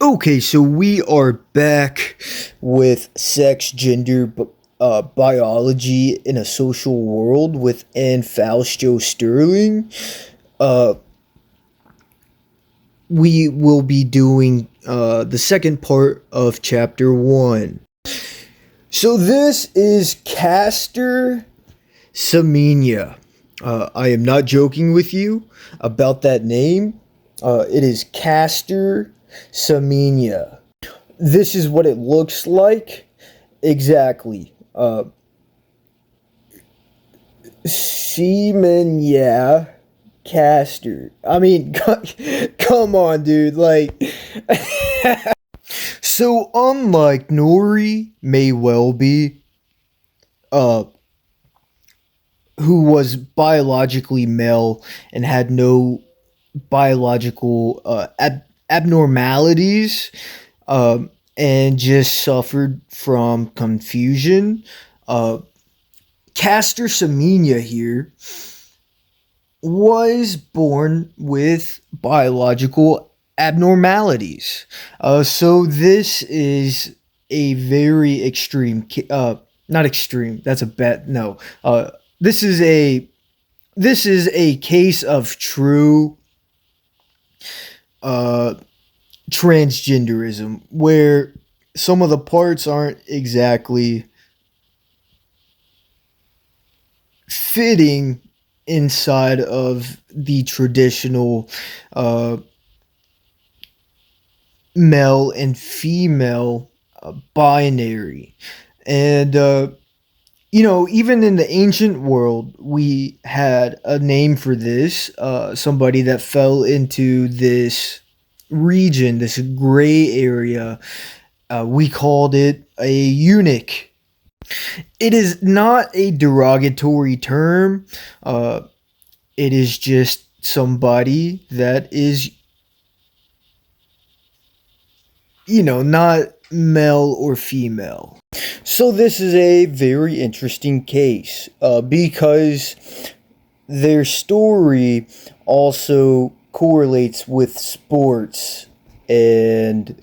Okay, so we are back with sex, gender, biology in a social world with Anne Fausto-Sterling. Uh, we will be doing the second part of chapter one. So this is Caster Semenya. I am not joking with you about that name. It is Caster Semenya. This is what it looks like. Exactly. Semenya Caster. I mean, come on, dude. Like, so unlike Nori may well be, uh, who was biologically male and had no biological abnormalities, and just suffered from confusion. Uh, Caster Semenya here was born with biological abnormalities. So this is a very extreme, not extreme. That's a bet. No. This is a this is a case of true uh, transgenderism, where some of the parts aren't exactly fitting inside of the traditional uh, male and female binary. And, even in the ancient world, we had a name for this, somebody that fell into this region, this gray area. We called it a eunuch. It is not a derogatory term. It is just somebody that is, not male or female. So this is a very interesting case because their story also correlates with sports, and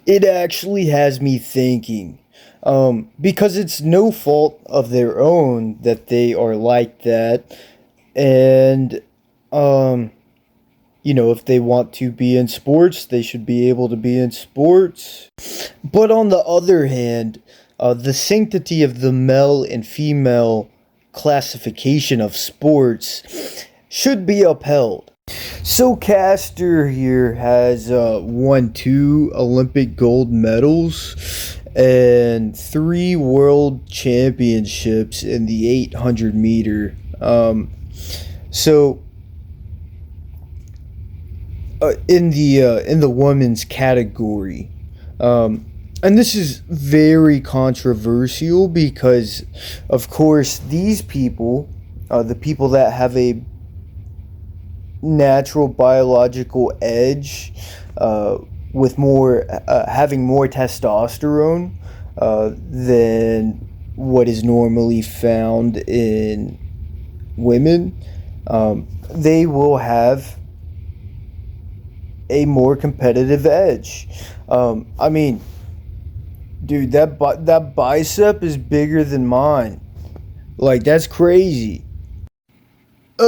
it actually has me thinking, because it's no fault of their own that they are like that. And if they want to be in sports, they should be able to be in sports. But on the other hand, the sanctity of the male and female classification of sports should be upheld. So Caster here has won 2 Olympic gold medals and 3 world championships in the 800 meter. So in the women's category, and this is very controversial because, of course, these people, the people that have a natural biological edge, with more having more testosterone than what is normally found in women, they will have a more competitive edge. I mean, dude, that bicep is bigger than mine. Like, that's crazy.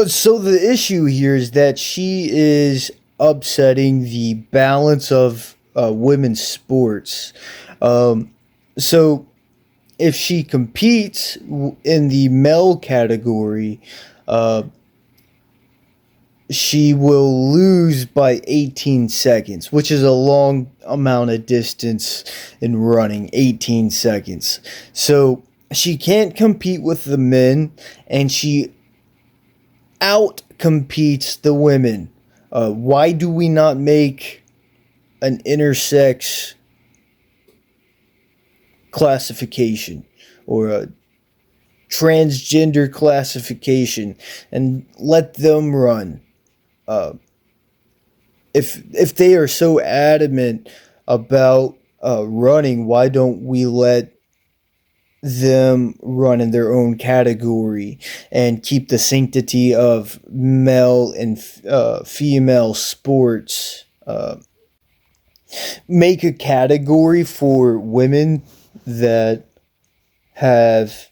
So the issue here is that she is upsetting the balance of women's sports. So if she competes in the male category, uh, she will lose by 18 seconds, which is a long amount of distance in running, 18 seconds. So she can't compete with the men, and she out competes the women. Why do we not make an intersex classification or a transgender classification and let them run? If they are so adamant about running, why don't we let them run in their own category and keep the sanctity of male and female sports. Make a category for women that have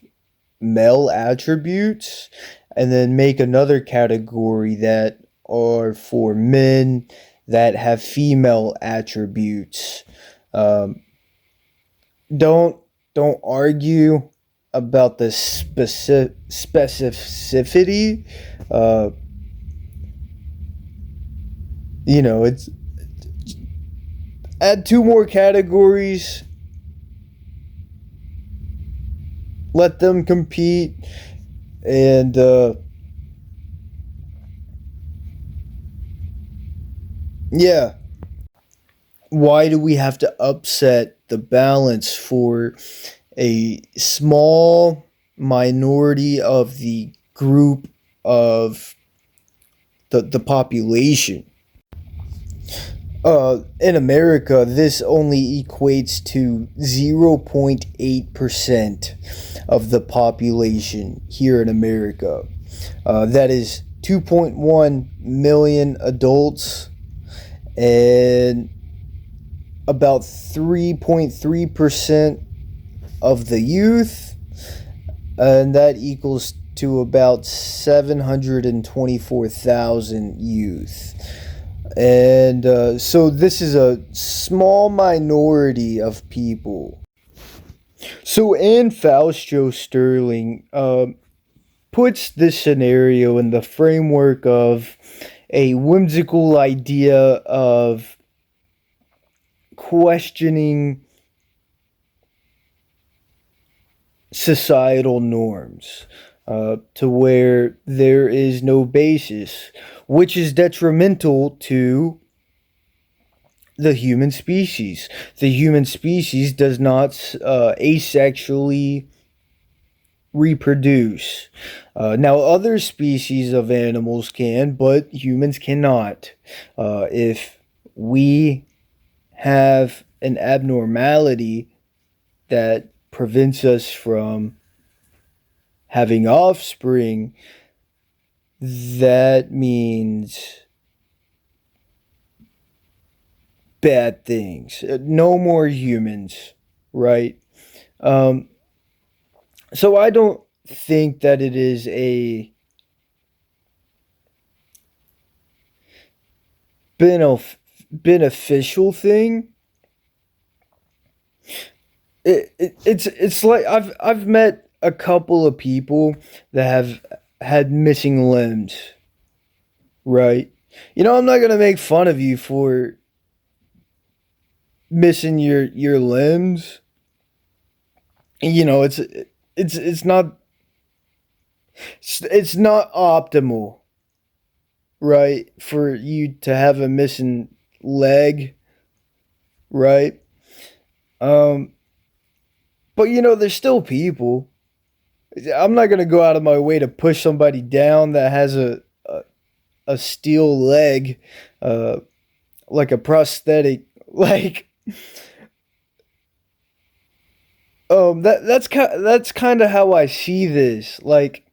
male attributes, and then make another category that are for men that have female attributes. Um, don't don't argue about the specificity. Uh, it's add two more categories, let them compete, and yeah. Why do we have to upset the balance for a small minority of the group of the population? In America, this only equates to 0.8% of the population here in America. That is 2.1 million adults and about 3.3% of the youth, and that equals to about 724,000 youth. And so this is a small minority of people. So Anne Fausto-Sterling puts this scenario in the framework of a whimsical idea of questioning societal norms, to where there is no basis, which is detrimental to the human species. The human species does not asexually reproduce. Now, other species of animals can, but humans cannot. If we have an abnormality that prevents us from having offspring, that means bad things. No more humans, right? Um, so I don't think that it is a beneficial thing. It's like I've met a couple of people that have had missing limbs, right? I'm not gonna make fun of you for missing your limbs. It's not optimal, right? For you to have a missing leg, right? Um, but there's still people. I'm not gonna go out of my way to push somebody down that has a steel leg, uh, like a prosthetic. Like, that's kind of how I see this. Like,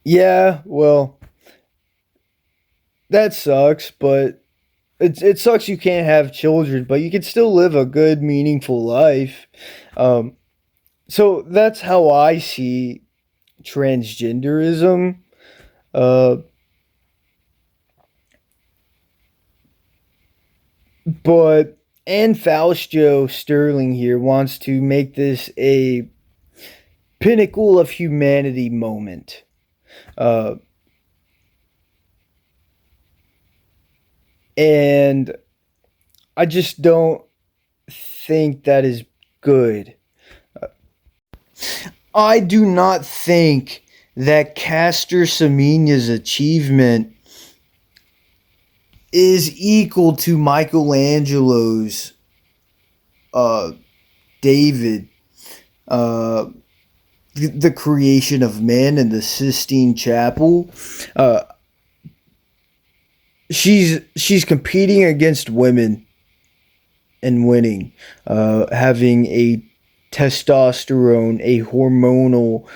yeah, well, that sucks, but it sucks you can't have children, but you can still live a good, meaningful life. Um, so that's how I see transgenderism. Uh, but Anne Fausto-Sterling here wants to make this a pinnacle of humanity moment. Uh, and I just don't think that is good. I do not think that Caster Semenya's achievement is equal to Michelangelo's David, uh, the creation of man in the Sistine Chapel. Uh, she's competing against women and winning, having a testosterone a hormonal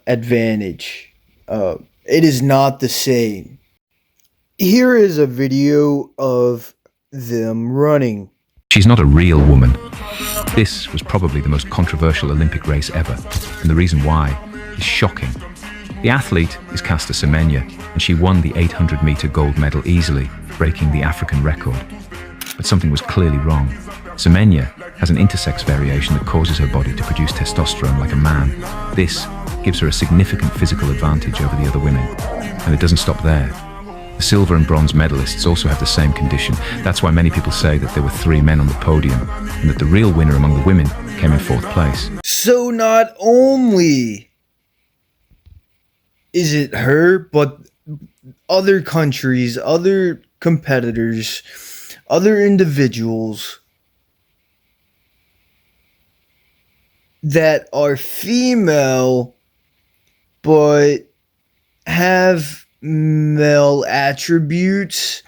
advantage. It is not the same. Here is a video of them running. She's not a real woman. This was probably the most controversial Olympic race ever, and the reason why is shocking. The athlete is Caster Semenya, and she won the 800-meter gold medal easily, breaking the African record. But something was clearly wrong. Semenya has an intersex variation that causes her body to produce testosterone like a man. This gives her a significant physical advantage over the other women. And it doesn't stop there. The silver and bronze medalists also have the same condition. That's why many people say that there were 3 men on the podium, and that the real winner among the women came in 4th place. So not only is it her, but other countries, other competitors, other individuals that are female but have male attributes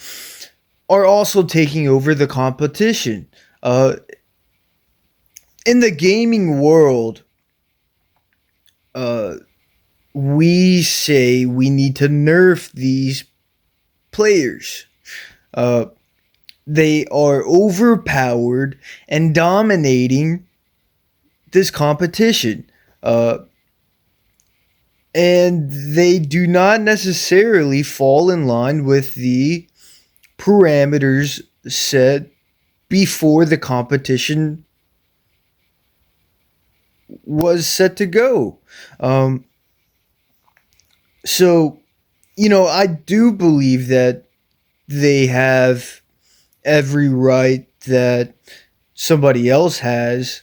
are also taking over the competition. In the gaming world, we say we need to nerf these players. They are overpowered and dominating this competition. And they do not necessarily fall in line with the parameters set before the competition was set to go. So, I do believe that they have every right that somebody else has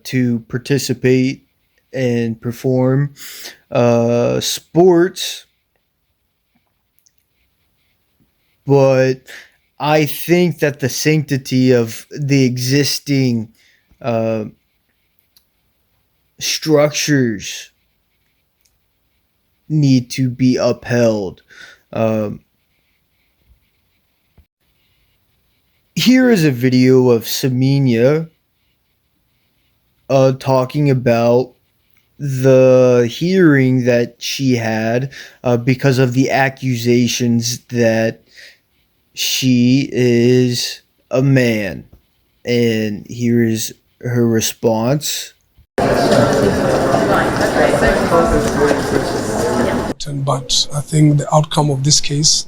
to participate and perform sports, but I think that the sanctity of the existing structures need to be upheld. Here is a video of Semenya talking about the hearing that she had because of the accusations that she is a man. And here is her response. But I think the outcome of this case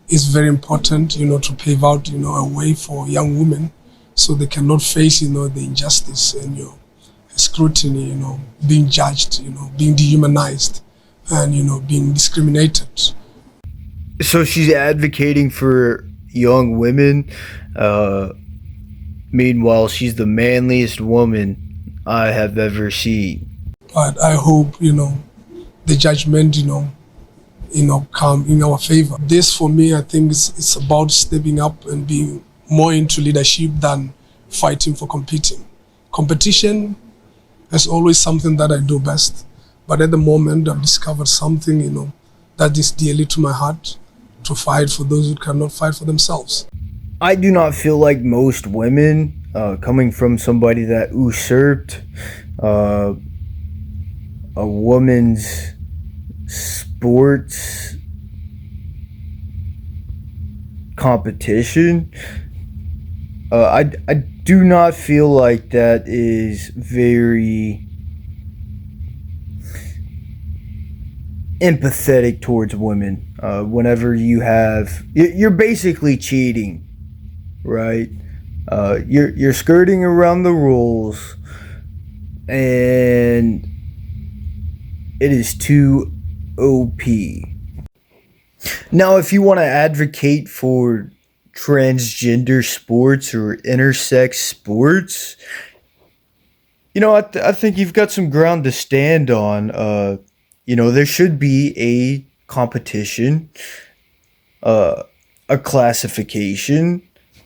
is very important, to pave out, a way for young women so they cannot face, the injustice and, scrutiny, being judged, being dehumanized and, being discriminated. So she's advocating for young women. Meanwhile, she's the manliest woman I have ever seen. But I hope, the judgment, come in our favor. This, for me, I think it's about stepping up and being more into leadership than fighting for competing. Competition is always something that I do best. But at the moment, I've discovered something, that is dearly to my heart, to fight for those who cannot fight for themselves. I do not feel like most women, coming from somebody that usurped a woman's sports competition, I do not feel like that is very empathetic towards women. Whenever you're basically cheating, right? You're skirting around the rules, and it is too OP. Now, if you want to advocate for transgender sports or intersex sports, I think you've got some ground to stand on. There should be a competition, a classification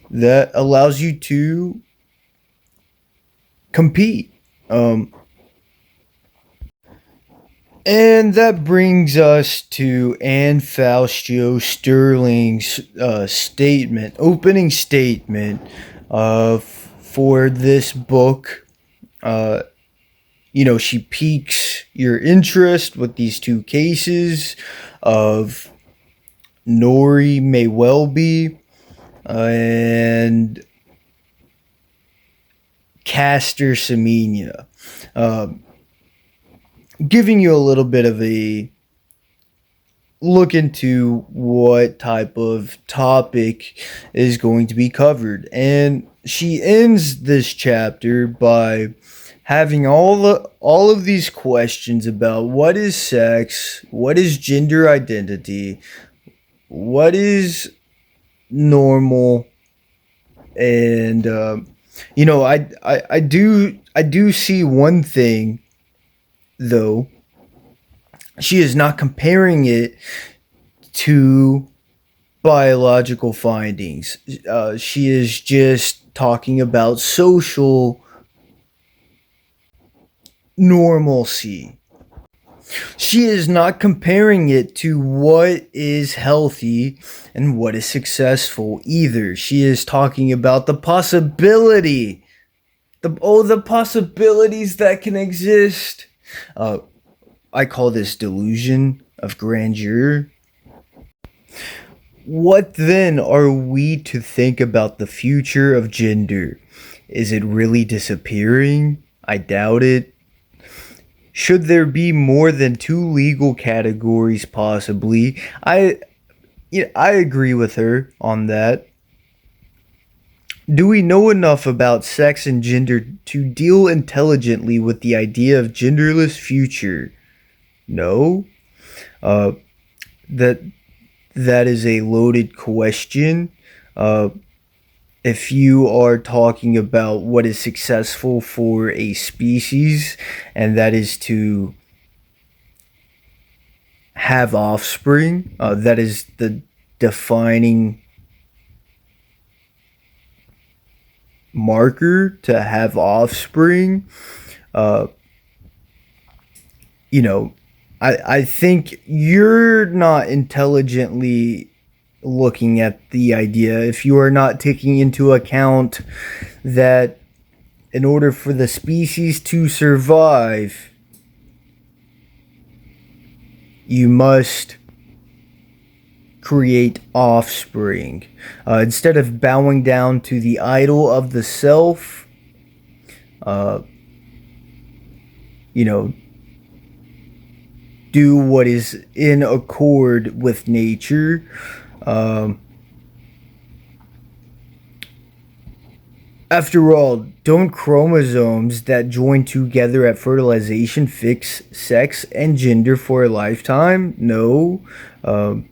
that allows you to compete. And that brings us to Anne Fausto-Sterling's opening statement for this book, she piques your interest with these two cases of Nori may well be and Caster Semenya, uh, giving you a little bit of a look into what type of topic is going to be covered. And she ends this chapter by having all of these questions about what is sex, what is gender identity, what is normal, and I do see one thing though. She is not comparing it to biological findings. She is just talking about social normalcy. She is not comparing it to what is healthy and what is successful either. She is talking about the possibility, the possibilities that can exist. I call this delusion of grandeur. What then are we to think about the future of gender? Is it really disappearing? I doubt it. Should there be more than two legal categories possibly? I agree with her on that. Do we know enough about sex and gender to deal intelligently with the idea of genderless future? No. Uh, that that is a loaded question. Uh, if you are talking about what is successful for a species, and that is to have offspring, that is the defining marker to have offspring. Uh, you know, I think you're not intelligently looking at the idea if you are not taking into account that in order for the species to survive, you must create offspring. Instead of bowing down to the idol of the self, uh, you know, do what is in accord with nature. Um, After all, don't chromosomes that join together at fertilization fix sex and gender for a lifetime? No. Um,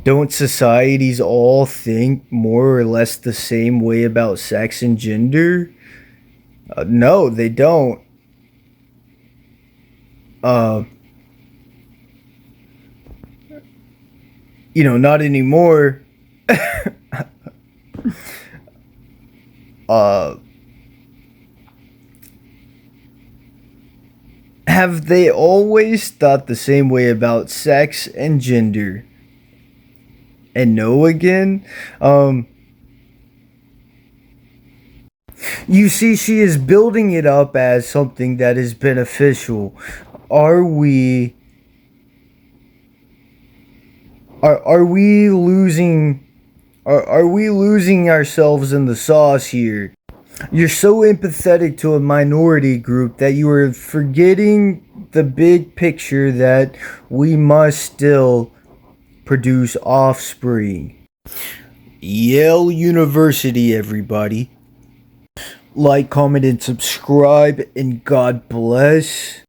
don't societies all think more or less the same way about sex and gender? No, they don't. Uh, not anymore. uh, have they always thought the same way about sex and gender? And no again? You see, she is building it up as something that is beneficial. Are we are we losing are we losing ourselves in the sauce here? You're so empathetic to a minority group that you are forgetting the big picture that we must still produce offspring. Yale University, everybody. Like, comment, and subscribe, and God bless.